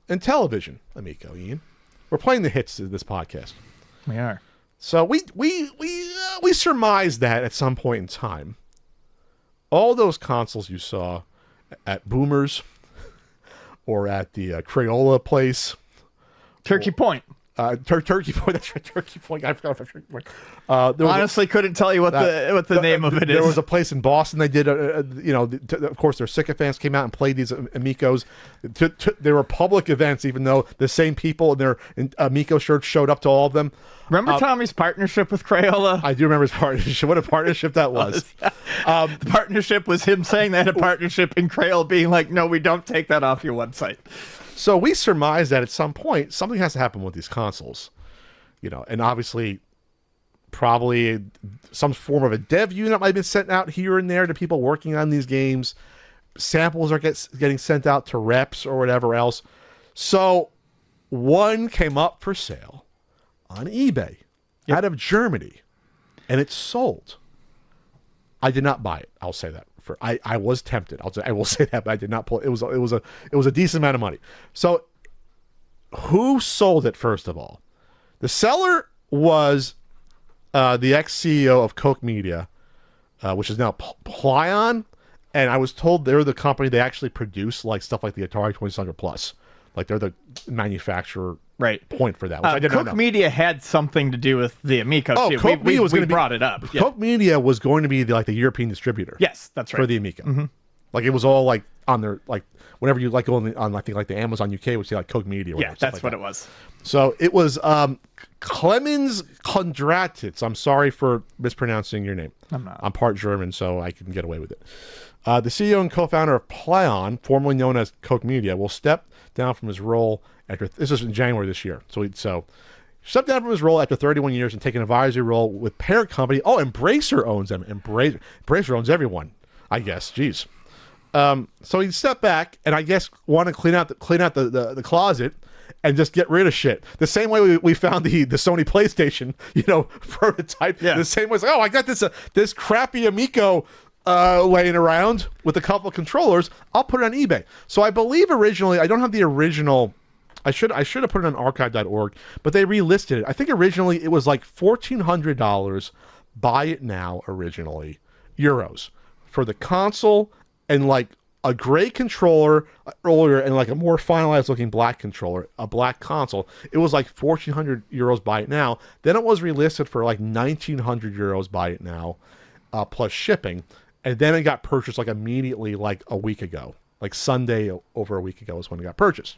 Intellivision Amico, Ian. We're playing the hits of this podcast. We are. So we surmised that at some point in time, all those consoles you saw at Boomers or at the Crayola place, Turkey Point. Turkey Point. That's right, Turkey Point. I forgot about Turkey Point. Honestly, couldn't tell you what the name of it is. There was a place in Boston. They did, of course, their sycophants came out and played these Amicos. There were public events, even though the same people in their Amico shirts showed up to all of them. Remember Tommy's partnership with Crayola? I do remember his partnership. What a partnership that was. The partnership was him saying they had a partnership and Crayola being like, no, we don't take that off your website. So we surmised that at some point, something has to happen with these consoles. And obviously, probably some form of a dev unit might have been sent out here and there to people working on these games. Samples are getting sent out to reps or whatever else. So one came up for sale on eBay out of Germany, and it sold. I did not buy it. I'll say that. I was tempted. I will say that, but I did not pull it. It was a decent amount of money. So who sold it, first of all? The seller was the ex-CEO of Koch Media, which is now Plion, and I was told they're the company they actually produce like stuff like the Atari 2600 Plus. Like they're the manufacturer point for that. Which I did not know. Koch Media had something to do with the Amico too. Koch Media was we brought it up. Koch Media was going to be the European distributor. Yes, that's right. For the Amico. Mm-hmm. Like it was all like on their whenever you go on I think like the Amazon UK would say like Koch Media. Yeah, that's what it was. So it was Clemens Kondratitz. I'm sorry for mispronouncing your name. I'm not. I'm part German, so I can get away with it. The CEO and co-founder of Plion, formerly known as Koch Media, will step down from his role this is in January this year. So stepped down from his role after 31 years and take an advisory role with parent company. Oh, Embracer owns them. Embracer owns everyone, I guess. Jeez. So he stepped back and I guess want to clean out the closet and just get rid of shit. The same way we found the Sony PlayStation, prototype. Yeah. The same way it's like, oh, I got this crappy Amico laying around with a couple of controllers. I'll put it on eBay. So I believe originally, I don't have the original. I should have put it on archive.org, but they relisted it. I think originally it was like $1,400. Buy it now originally, euros, for the console and like a gray controller earlier and like a more finalized looking black controller, a black console. It was like 1,400 euros. Buy it now. Then it was relisted for like 1,900 euros. Buy it now, plus shipping. And then it got purchased like immediately, like a week ago, like Sunday over a week ago is when it got purchased.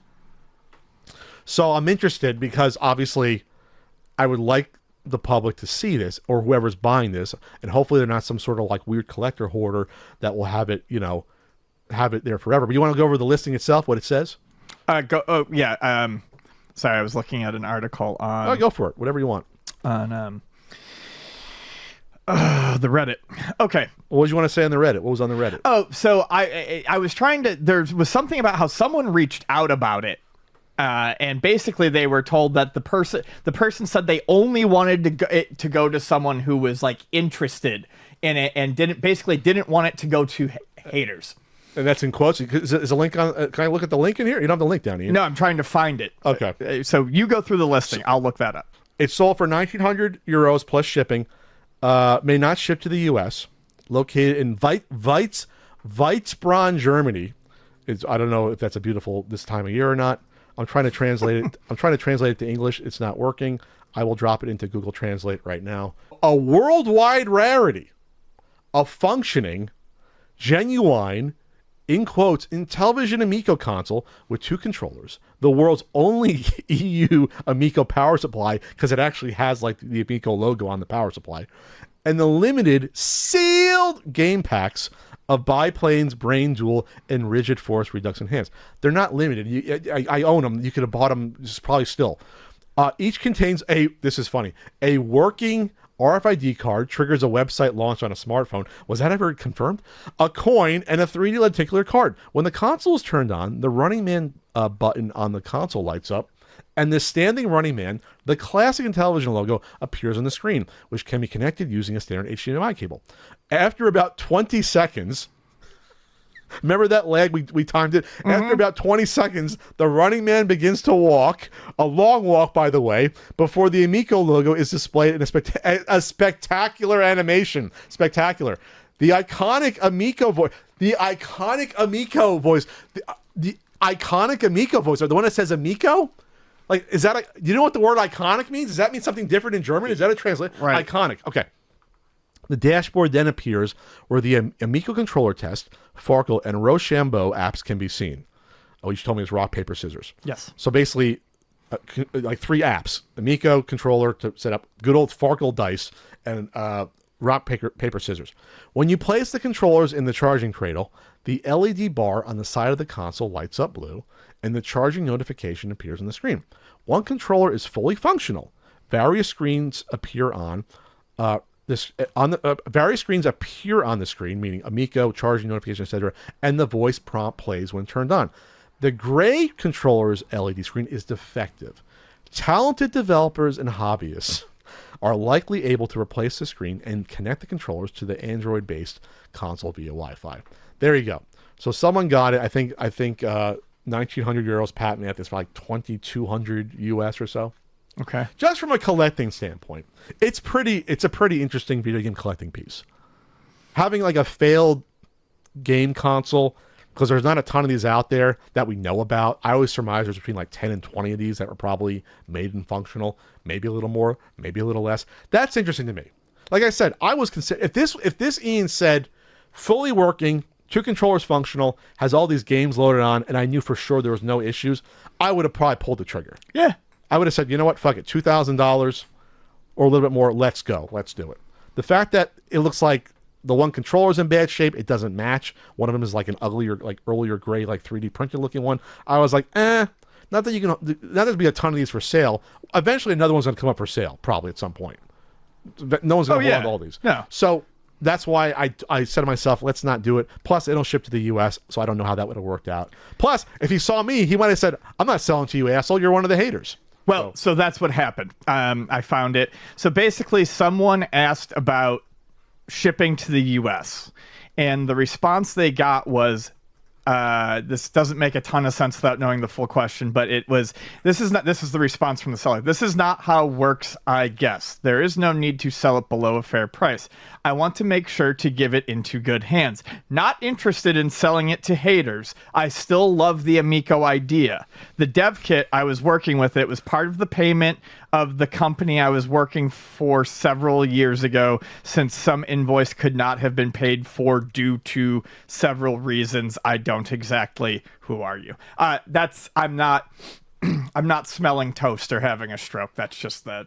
So I'm interested because obviously I would like the public to see this or whoever's buying this, and hopefully they're not some sort of like weird collector hoarder that will have it, have it there forever. But you want to go over the listing itself, what it says? Sorry, I was looking at an article on. Oh, go for it. Whatever you want. On the Reddit. Okay. What did you want to say on the Reddit? What was on the Reddit? Oh, so I was trying to. There was something about how someone reached out about it. And basically they were told that the person said they only wanted to go to someone who was like interested in it and didn't want it to go to haters. And that's in quotes. Is a link on? Can I look at the link in here? You don't have the link down here. No, I'm trying to find it. Okay. So you go through the listing. I'll look that up. It sold for 1,900 euros plus shipping. May not ship to the U.S. Located in Weizbronn, Germany. I don't know if that's a beautiful this time of year or not. I'm trying to translate it. I'm trying to translate it to English. It's not working. I will drop it into Google Translate right now. A worldwide rarity. A functioning, genuine, in quotes, Intellivision Amico console with 2 controllers. The world's only EU Amico power supply, because it actually has like the Amico logo on the power supply. And the limited sealed game packs of biplanes, brain dual, and rigid force redux enhanced. They're not limited. I own them. You could have bought them probably still. Each contains this is funny, a working RFID card, triggers a website launch on a smartphone. Was that ever confirmed? A coin and a 3D lenticular card. When the console is turned on, the Running Man button on the console lights up, and the standing Running Man, the classic Intellivision logo, appears on the screen, which can be connected using a standard HDMI cable. After about 20 seconds, Remember that lag? We timed it. After about 20 seconds, the running man begins to walk, a long walk, by the way, before the Amico logo is displayed in a spectacular animation. Spectacular. The iconic Amico voice. The iconic Amico voice. The iconic Amico voice. Or the one that says Amico? Like, is that you know what the word iconic means? Does that mean something different in German? Is that a translation? Right. Iconic. Okay. The dashboard then appears where the Amico controller test, Farkle, and Rochambeau apps can be seen. Oh, you told me it's rock, paper, scissors. Yes. So basically, like 3 apps: Amico controller to set up, good old Farkle dice, and rock, paper, scissors. When you place the controllers in the charging cradle, the LED bar on the side of the console lights up blue, and the charging notification appears on the screen. One controller is fully functional. Various screens appear on various screens appear on the screen, meaning Amico, charging notification, etc., and the voice prompt plays when turned on. The gray controller's LED screen is defective. Talented developers and hobbyists are likely able to replace the screen and connect the controllers to the Android-based console via Wi-Fi. There you go. So someone got it. I think 1,900 euros patent at this for like 2,200 US or so. Okay. Just from a collecting standpoint, it's a pretty interesting video game collecting piece. Having like a failed game console, because there's not a ton of these out there that we know about. I always surmise there's between like 10 and 20 of these that were probably made and functional, maybe a little more, maybe a little less. That's interesting to me. Like I said, I was consider if this Ian said fully working, 2 controllers functional, has all these games loaded on, and I knew for sure there was no issues, I would have probably pulled the trigger. Yeah. I would have said, you know what, fuck it, $2,000 or a little bit more, let's go, let's do it. The fact that it looks like the one controller is in bad shape, it doesn't match. One of them is like an uglier, like earlier gray, like 3D printed looking one. I was like, not that there's be a ton of these for sale. Eventually another one's going to come up for sale, probably at some point. No one's going to hold on to all these. No. So that's why I said to myself, let's not do it. Plus, they don't ship to the U.S., so I don't know how that would have worked out. Plus, if he saw me, he might have said, I'm not selling to you, asshole. You're one of the haters. Well, so that's what happened. I found it. So basically, someone asked about shipping to the U.S., and the response they got was, this doesn't make a ton of sense without knowing the full question, but this is the response from the seller. This is not how it works, I guess. There is no need to sell it below a fair price. I want to make sure to give it into good hands. Not interested in selling it to haters. I still love the Amico idea. The dev kit I was working with, it was part of the payment of the company I was working for several years ago, since some invoice could not have been paid for due to several reasons. I don't exactly. Who are you? I'm not smelling toast or having a stroke. That's just the.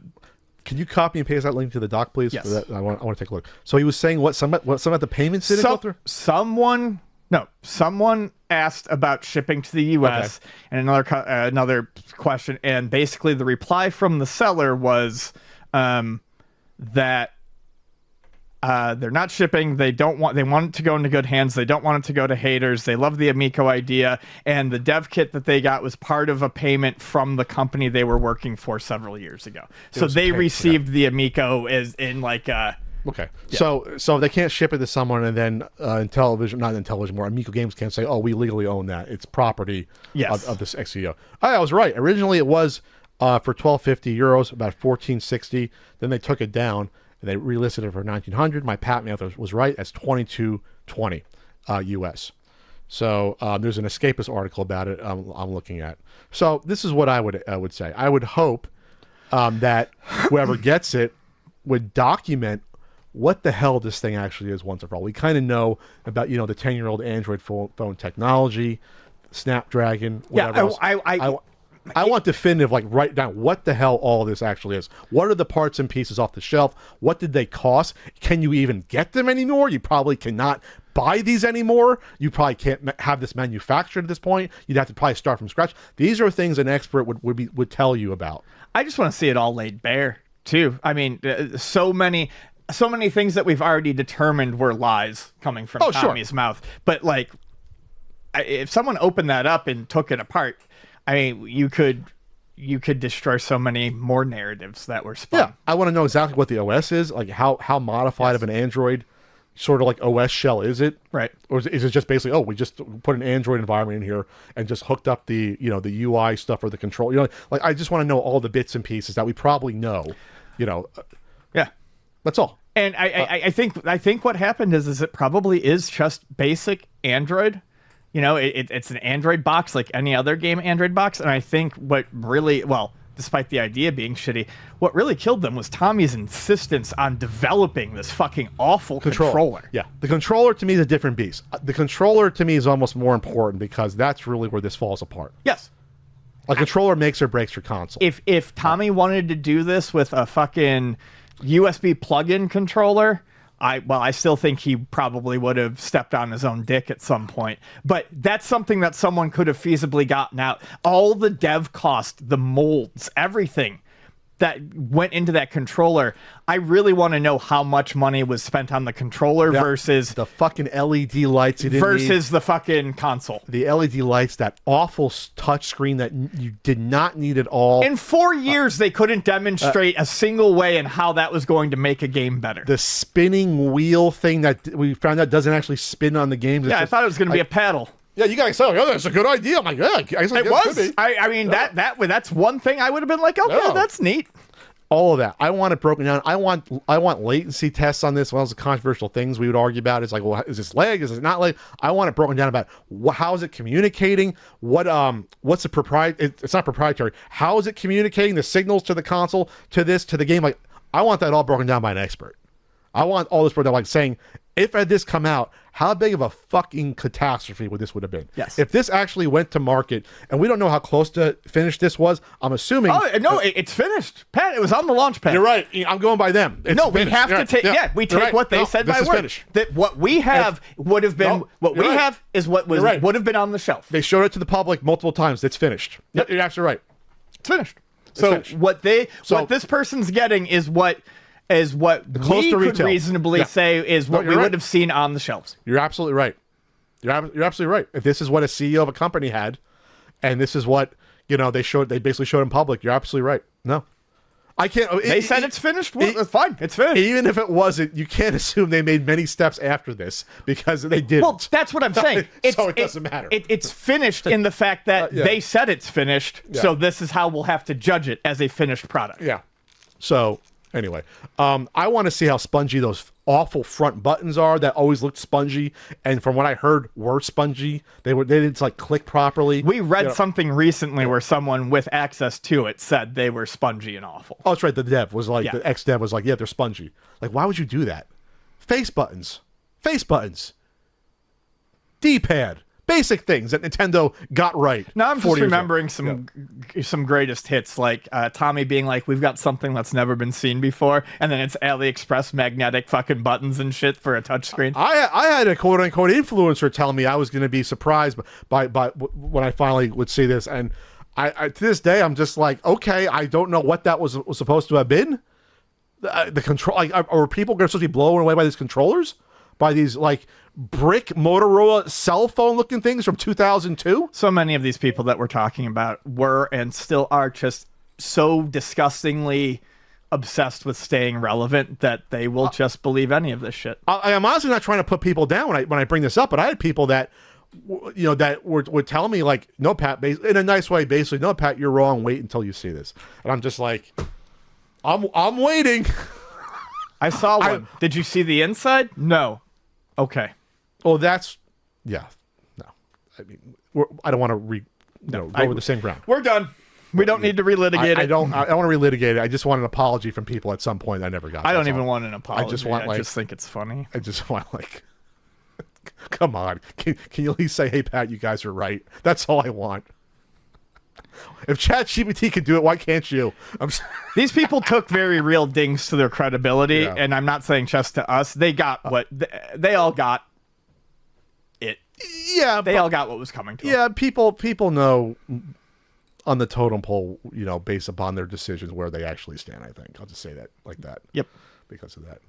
Can you copy and paste that link to the doc, please? Yes. I want to take a look. So he was saying some of the payments didn't go through? Someone asked about shipping to the U.S. and another question, and basically the reply from the seller was that they're not shipping. They want it to go into good hands. They don't want it to go to haters. They love the Amico idea, and the dev kit that they got was part of a payment from the company they were working for several years ago. So they received the Amico as in like okay. Yeah. So they can't ship it to someone, and then Amico Games can't say, oh, we legally own that. It's property of this XEO. I was right. Originally it was for 1,250 euros, about 1,460. Then they took it down and they relisted it for 1,900. My patent math was right. That's 2,220 US. So there's an Escapist article about it I'm looking at. So this is what I would say. I would hope that whoever gets it would document what the hell this thing actually is once and for all. We kind of know about, the 10-year-old Android phone technology, Snapdragon, whatever else. I want definitive, like, write down what the hell all this actually is. What are the parts and pieces off the shelf? What did they cost? Can you even get them anymore? You probably cannot buy these anymore. You probably can't have this manufactured at this point. You'd have to probably start from scratch. These are things an expert would tell you about. I just want to see it all laid bare, too. I mean, so many things that we've already determined were lies coming from Tommy's mouth. But like, if someone opened that up and took it apart, I mean, you could destroy so many more narratives that were spun. Yeah, I want to know exactly what the OS is, like how modified of an Android sort of like OS shell is it? Right. Or is it just basically, oh, we just put an Android environment in here and just hooked up the, the UI stuff or the control, like I just want to know all the bits and pieces that we probably know, Yeah. That's all. And I think what happened is it probably is just basic Android. It's an Android box like any other game Android box. And I think what really, despite the idea being shitty, what really killed them was Tommy's insistence on developing this fucking awful controller. Yeah, the controller to me is a different beast. The controller to me is almost more important because that's really where this falls apart. Yes. A controller makes or breaks your console. If Tommy wanted to do this with a fucking USB plug-in controller, I still think he probably would have stepped on his own dick at some point. But that's something that someone could have feasibly gotten out. All the dev cost, the molds, everything that went into that controller. I really want to know how much money was spent on the controller versus the fucking LED lights you didn't versus need. The fucking console. The LED lights, that awful touch screen that you did not need at all. In 4 years, they couldn't demonstrate a single way in how that was going to make a game better. The spinning wheel thing that we found out doesn't actually spin on the games. I thought it was going to be a paddle. Yeah, you guys said, that's a good idea. I'm like, yeah, I guess it was. I mean, that's one thing I would have been like, okay, that's neat. All of that. I want it broken down. I want latency tests on this. One of the controversial things we would argue about is like, well, is this lag? Is it not lag? I want it broken down about how is it communicating? What's the proprietary? It's not proprietary. How is it communicating the signals to the console, to the game? Like, I want that all broken down by an expert. I want all this broken down, like saying, if had this come out, how big of a fucking catastrophe would this would have been? Yes. If this actually went to market, and we don't know how close to finished this was, I'm assuming. Oh no, it's finished, Pat. It was on the launch pad. You're right. I'm going by them. It's no, finished. we have to take. Yeah, we take what they said by word. Finished. That what we have would have been. Is what would have been on the shelf. They showed it to the public multiple times. It's finished. Yep. You're absolutely right. It's finished. So what this person's getting is what we could reasonably say is what we would have seen on the shelves. You're absolutely right. You're absolutely right. If this is what a CEO of a company had, and this is what they basically showed in public, you're absolutely right. No, I can't. They said it's finished. Well, fine, it's finished. Even if it wasn't, you can't assume they made many steps after this because they didn't. Well, that's what I'm saying. So it doesn't matter. It's finished in the fact that they said it's finished. Yeah. So this is how we'll have to judge it as a finished product. Yeah. So. Anyway, I want to see how spongy those awful front buttons are that always looked spongy, and from what I heard, were spongy. They didn't like click properly. We read something recently where someone with access to it said they were spongy and awful. Oh, that's right. The dev was like, the ex-dev was like, yeah, they're spongy. Like, why would you do that? Face buttons, D-pad. Basic things that Nintendo got right. Now I'm just remembering some greatest hits, like Tommy being like, "We've got something that's never been seen before," and then it's AliExpress magnetic fucking buttons and shit for a touchscreen. I had a quote unquote influencer tell me I was going to be surprised by when I finally would see this, and I to this day I'm just like, okay, I don't know what that was supposed to have been. The control, like, are people supposed to be blown away by these controllers? By these like brick Motorola cell phone looking things from 2002. So many of these people that we're talking about were and still are just so disgustingly obsessed with staying relevant that they will just believe any of this shit. I'm honestly not trying to put people down when I bring this up, but I had people that that would tell me like, no, Pat, in a nice way, basically, no, Pat, you're wrong. Wait until you see this. And I'm just like, I'm waiting. I saw one. Did you see the inside? No. Okay. Oh, that's no. I mean, I don't want to go over the same ground. We're done. We don't need to relitigate it. I don't want to relitigate it. I just want an apology from people at some point I never got. I don't even want an apology. I just think it's funny. I just want come on. Can you at least say, hey, Pat, you guys are right? That's all I want. If ChatGPT can do it, why can't you? These people took very real dings to their credibility, and I'm not saying just to us. They got what they all got. It. Yeah, they all got what was coming to them. Yeah, people know on the totem pole, based upon their decisions where they actually stand. I think I'll just say that like that. Yep. Because of that.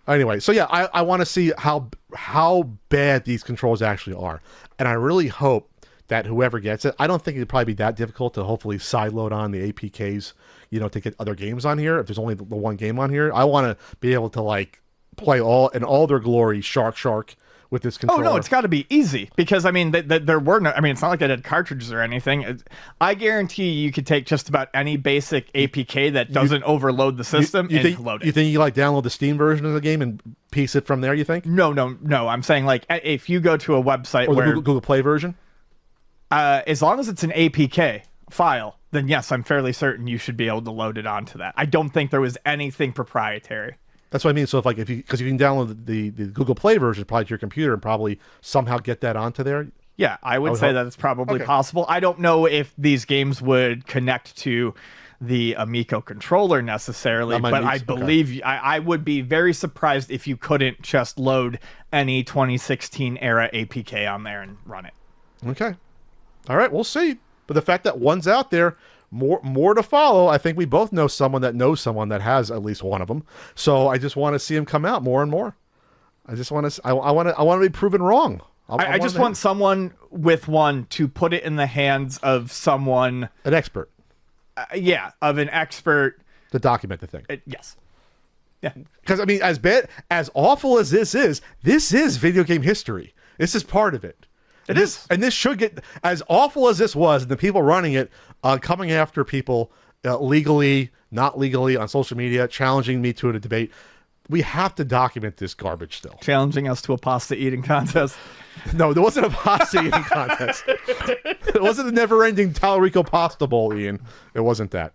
Anyway, so yeah, I want to see how bad these controls actually are, and I really hope that whoever gets it, I don't think it'd probably be that difficult to hopefully sideload on the APKs, to get other games on here. If there's only the one game on here, I want to be able to like play all in all their glory Shark with this Oh controller. no, it's got to be easy because I mean, there were no. I mean, it's not like it had cartridges or anything. I guarantee you could take just about any basic APK that doesn't overload the system and load it. You think you like download the Steam version of the game and piece it from there? You think? No. I'm saying like if you go to a website Or where the Google Play version? as long as it's an APK file, then yes, I'm fairly certain you should be able to load it onto that. I don't think there was anything proprietary. That's what I mean. So if like because you can download the Google Play version probably to your computer and probably somehow get that onto there. Yeah, I would say that it's probably Okay. possible. I don't know if these games would connect to the Amico controller necessarily, That might but be- I okay. believe I would be very surprised if you couldn't just load any 2016 era APK on there and run it. Okay. All right, we'll see. But the fact that one's out there, more to follow. I think we both know someone that knows someone that has at least one of them. So I just want to see them come out more and more. I just want to. I want to be proven wrong. I just want someone with one to put it in the hands of someone, an expert of an expert. to document the thing. Yes. Yeah. Because I mean, as awful as this is video game history. This is part of it. It is. And this should get as awful as this was, and the people running it coming after people legally, not legally on social media, challenging me to a debate. We have to document this garbage still. Challenging us to a pasta eating contest. No, there wasn't a pasta eating contest. It wasn't a never-ending Talarico pasta bowl, Ian. It wasn't that.